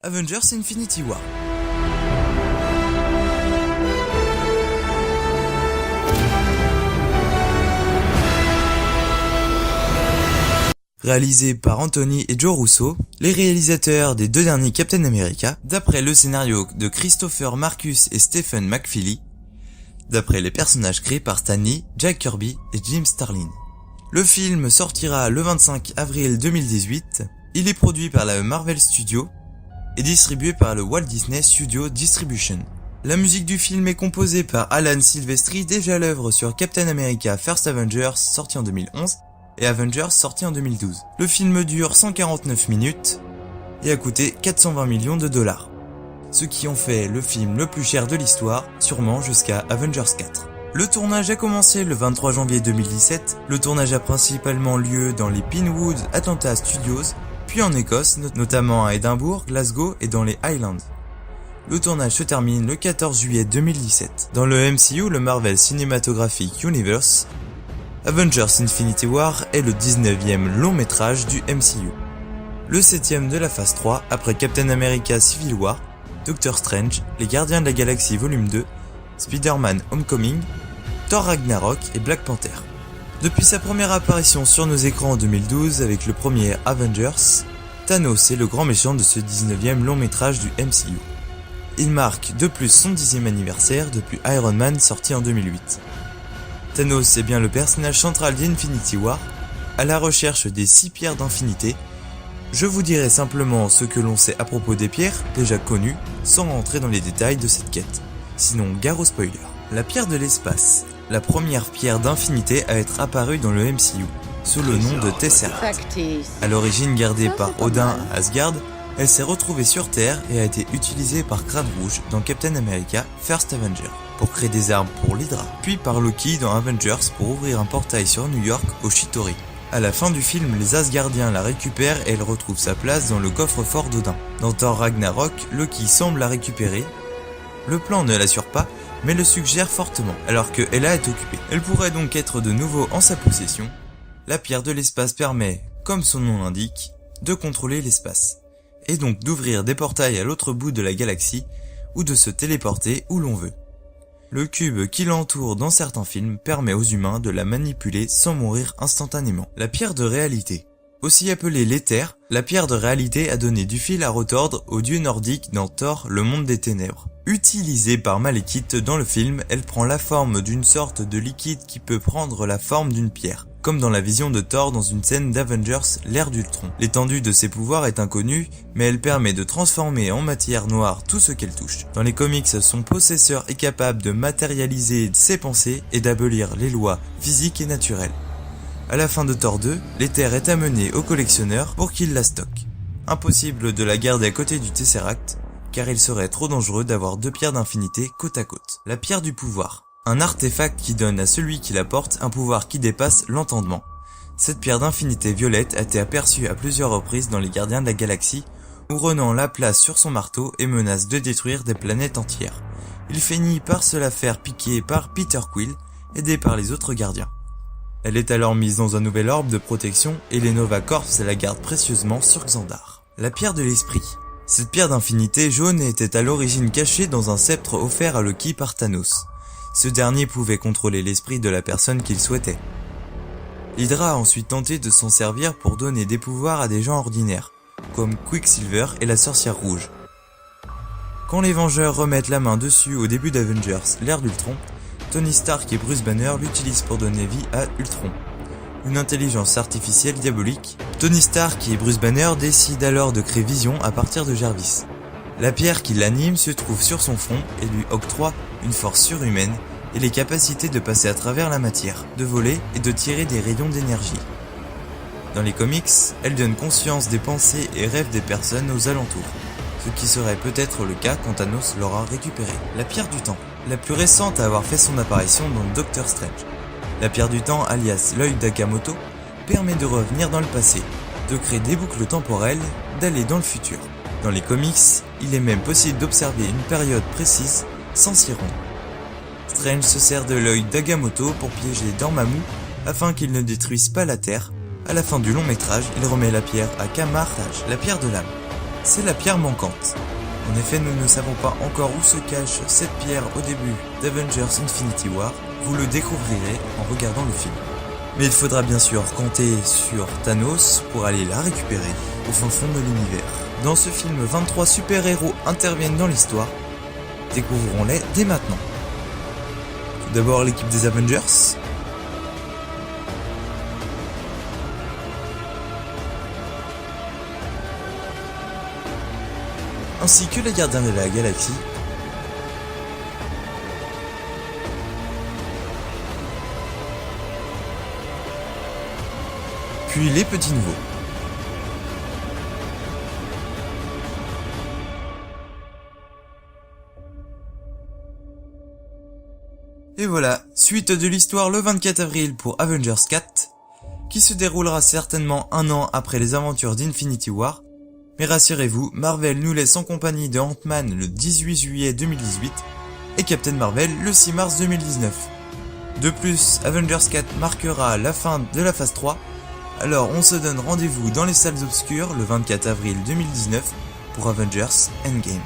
Avengers Infinity War. Réalisé par Anthony et Joe Russo, les réalisateurs des deux derniers Captain America, d'après le scénario de Christopher Marcus et Stephen McFeely, d'après les personnages créés par Stan Lee, Jack Kirby et Jim Starlin. Le film sortira le 25 avril 2018, il est produit par la Marvel Studios et distribué par le Walt Disney Studio Distribution. La musique du film est composée par Alan Silvestri, déjà à l'œuvre sur Captain America First Avengers sorti en 2011, et Avengers sorti en 2012. Le film dure 149 minutes et a coûté 420 millions de dollars, ce qui en fait le film le plus cher de l'histoire, sûrement jusqu'à Avengers 4. Le tournage a commencé le 23 janvier 2017, le tournage a principalement lieu dans les Pinewood Atlanta Studios, puis en Écosse, notamment à Édimbourg, Glasgow et dans les Highlands. Le tournage se termine le 14 juillet 2017. Dans le MCU, le Marvel Cinematographic Universe, Avengers Infinity War est le 19e long métrage du MCU. Le 7e de la phase 3 après Captain America Civil War, Doctor Strange, Les Gardiens de la Galaxie Volume 2, Spider-Man Homecoming, Thor Ragnarok et Black Panther. Depuis sa première apparition sur nos écrans en 2012 avec le premier Avengers, Thanos est le grand méchant de ce 19e long métrage du MCU. Il marque de plus son 10e anniversaire depuis Iron Man sorti en 2008. Thanos est bien le personnage central d'Infinity War, à la recherche des 6 pierres d'infinité. Je vous dirai simplement ce que l'on sait à propos des pierres, déjà connues, sans rentrer dans les détails de cette quête. Sinon, gare aux spoilers. La pierre de l'espace, la première pierre d'infinité à être apparue dans le MCU, sous le nom de Tesseract. À l'origine gardée par Odin à Asgard, elle s'est retrouvée sur Terre et a été utilisée par Crâne Rouge dans Captain America First Avenger, pour créer des armes pour l'Hydra, puis par Loki dans Avengers pour ouvrir un portail sur New York au Chitauri. À la fin du film, les Asgardiens la récupèrent et elle retrouve sa place dans le coffre-fort d'Odin. Dans Thor Ragnarok, Loki semble la récupérer. Le plan ne l'assure pas, mais le suggère fortement, alors que Hela est occupée. Elle pourrait donc être de nouveau en sa possession. La pierre de l'espace permet, comme son nom l'indique, de contrôler l'espace, et donc d'ouvrir des portails à l'autre bout de la galaxie, ou de se téléporter où l'on veut. Le cube qui l'entoure dans certains films permet aux humains de la manipuler sans mourir instantanément. La pierre de réalité. Aussi appelée l'éther, la pierre de réalité a donné du fil à retordre aux dieux nordiques dans Thor, le monde des ténèbres. Utilisée par Malekith dans le film, elle prend la forme d'une sorte de liquide qui peut prendre la forme d'une pierre, comme dans la vision de Thor dans une scène d'Avengers, l'ère d'Ultron. L'étendue de ses pouvoirs est inconnue, mais elle permet de transformer en matière noire tout ce qu'elle touche. Dans les comics, son possesseur est capable de matérialiser ses pensées et d'abolir les lois physiques et naturelles. À la fin de Thor 2, l'éther est amené au collectionneur pour qu'il la stocke. Impossible de la garder à côté du Tesseract, car il serait trop dangereux d'avoir 2 pierres d'infinité côte à côte. La pierre du pouvoir. Un artefact qui donne à celui qui la porte un pouvoir qui dépasse l'entendement. Cette pierre d'infinité violette a été aperçue à plusieurs reprises dans les Gardiens de la Galaxie, où Ronan la place sur son marteau et menace de détruire des planètes entières. Il finit par se la faire piquer par Peter Quill, aidé par les autres gardiens. Elle est alors mise dans un nouvel orbe de protection et les Nova Corps la gardent précieusement sur Xandar. La pierre de l'esprit. Cette pierre d'infinité jaune était à l'origine cachée dans un sceptre offert à Loki par Thanos. Ce dernier pouvait contrôler l'esprit de la personne qu'il souhaitait. L'Hydra a ensuite tenté de s'en servir pour donner des pouvoirs à des gens ordinaires, comme Quicksilver et la sorcière rouge. Quand les Vengeurs remettent la main dessus au début d'Avengers, l'ère d'Ultron, Tony Stark et Bruce Banner l'utilisent pour donner vie à Ultron, une intelligence artificielle diabolique. Tony Stark et Bruce Banner décident alors de créer Vision à partir de Jarvis. La pierre qui l'anime se trouve sur son front et lui octroie une force surhumaine et les capacités de passer à travers la matière, de voler et de tirer des rayons d'énergie. Dans les comics, elle donne conscience des pensées et rêves des personnes aux alentours, ce qui serait peut-être le cas quand Thanos l'aura récupérée. La pierre du temps, la plus récente à avoir fait son apparition dans Doctor Strange. La pierre du temps, alias l'œil d'Agamotto, permet de revenir dans le passé, de créer des boucles temporelles, d'aller dans le futur. Dans les comics, il est même possible d'observer une période précise sans s'y rendre. Strange se sert de l'œil d'Agamotto pour piéger Dormammu afin qu'il ne détruise pas la Terre. À la fin du long métrage, il remet la pierre à Kamar-Taj, la pierre de l'âme. c'est la pierre manquante. En effet, nous ne savons pas encore où se cache cette pierre au début d'Avengers Infinity War, vous le découvrirez en regardant le film. Mais il faudra bien sûr compter sur Thanos pour aller la récupérer au fin fond de l'univers. Dans ce film, 23 super-héros interviennent dans l'histoire. Découvrons-les dès maintenant. Tout d'abord l'équipe des Avengers. Ainsi que les gardiens de la galaxie. Puis les petits nouveaux. Et voilà, suite de l'histoire le 24 avril pour Avengers 4, qui se déroulera certainement un an après les aventures d'Infinity War, mais rassurez-vous, Marvel nous laisse en compagnie de Ant-Man le 18 juillet 2018 et Captain Marvel le 6 mars 2019. De plus, Avengers 4 marquera la fin de la phase 3, alors on se donne rendez-vous dans les salles obscures le 24 avril 2019 pour Avengers Endgame.